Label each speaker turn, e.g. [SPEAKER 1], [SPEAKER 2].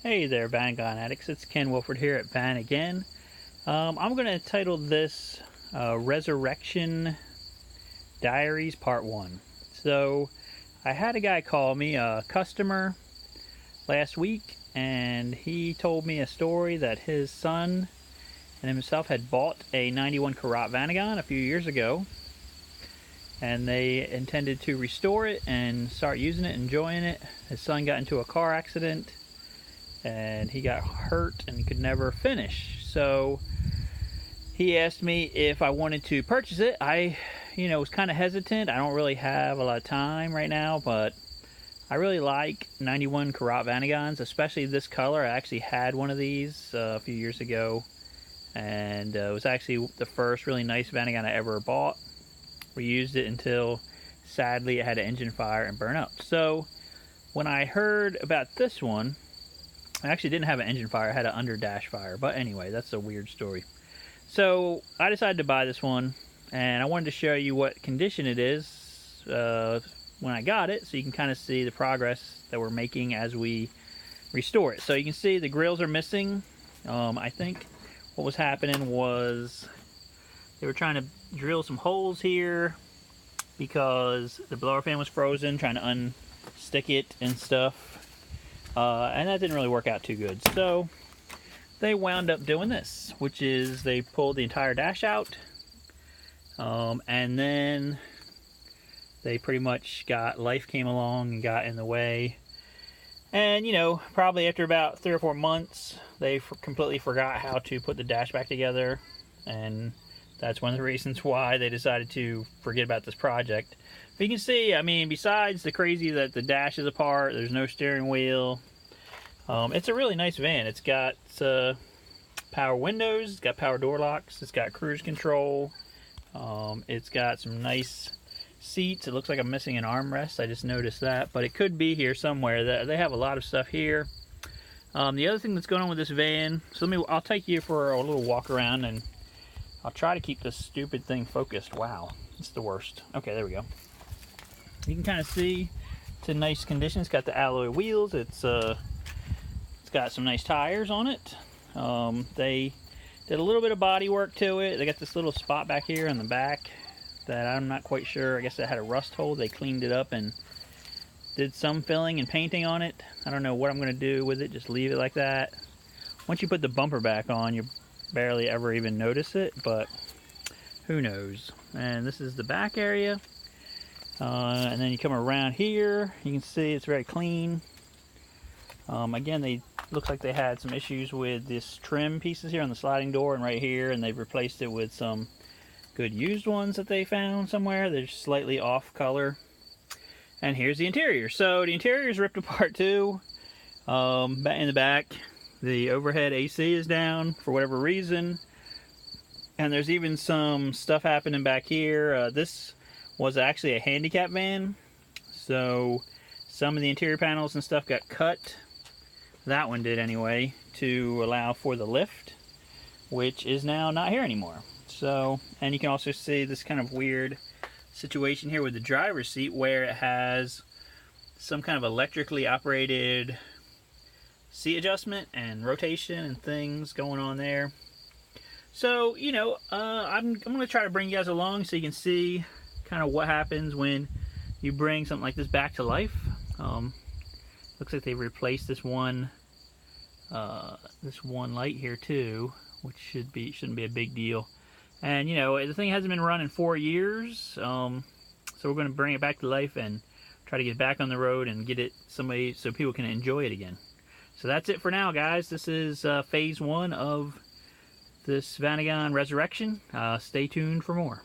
[SPEAKER 1] Hey there, Vanagon addicts. It's Ken Wolford here at Van again. I'm going to title this Resurrection Diaries Part 1. So, I had a guy call me, a customer, last week, and he told me a story that his son and himself had bought a 91 Carat Vanagon a few years ago, and they intended to restore it and start using it, enjoying it. His son got into a car accident and he got hurt and could never finish. So he asked me if I wanted to purchase it. I, was kind of hesitant. I don't really have a lot of time right now, but I really like 91 Carat Vanagons, especially this color. I actually had one of these a few years ago, and it was actually the first really nice Vanagon I ever bought. We used it until, sadly, it had an engine fire and burned up. So when I heard about this one, I actually didn't have an engine fire, I had an under dash fire. But anyway, that's a weird story. So I decided to buy this one, and I wanted to show you what condition it is when I got it, so you can kind of see the progress that we're making as we restore it. So you can see the grills are missing. I think what was happening was they were trying to drill some holes here because the blower fan was frozen, trying to unstick it and stuff. And that didn't really work out too good. So they wound up doing this, which is they pulled the entire dash out, and then they pretty much life came along and got in the way. And probably after about 3 or 4 months, they completely forgot how to put the dash back together, and that's one of the reasons why they decided to forget about this project. But you can see, besides the crazy that the dash is apart, there's no steering wheel. It's a really nice van. It's got power windows, it's got power door locks, it's got cruise control. It's got some nice seats. It looks like I'm missing an armrest. I just noticed that, but it could be here somewhere. They have a lot of stuff here. The other thing that's going on with this van, so I'll take you for a little walk around, and I'll try to keep this stupid thing focused. Wow, it's the worst. Okay, there we go. You can kind of see it's in nice condition. It's got the alloy wheels. It's got some nice tires on it. They did a little bit of body work to it. They got this little spot back here in the back that I'm not quite sure. I guess it had a rust hole. They cleaned it up and did some filling and painting on it. I don't know what I'm going to do with it. Just leave it like that. Once you put the bumper back on, you barely ever even notice it, but who knows. And this is the back area. And then you come around here, you can see it's very clean. Again, looks like they had some issues with this trim pieces here on the sliding door and right here, and they've replaced it with some good used ones that they found somewhere. They're just slightly off color. And here's the interior. So the interior is ripped apart too. In the back, the overhead AC is down for whatever reason. And there's even some stuff happening back here. This was actually a handicap van, so some of the interior panels and stuff got cut. That one did anyway, to allow for the lift, which is now not here anymore. So, and you can also see this kind of weird situation here with the driver's seat where it has some kind of electrically operated seat adjustment and rotation and things going on there. So, I'm going to try to bring you guys along so you can see kind of what happens when you bring something like this back to life. Looks like they replaced this one light here too, which shouldn't be a big deal. And the thing hasn't been run in 4 years, so we're going to bring it back to life and try to get it back on the road and get it so people can enjoy it again. So that's it for now, guys. This is phase 1 of this Vanagon Resurrection. Stay tuned for more.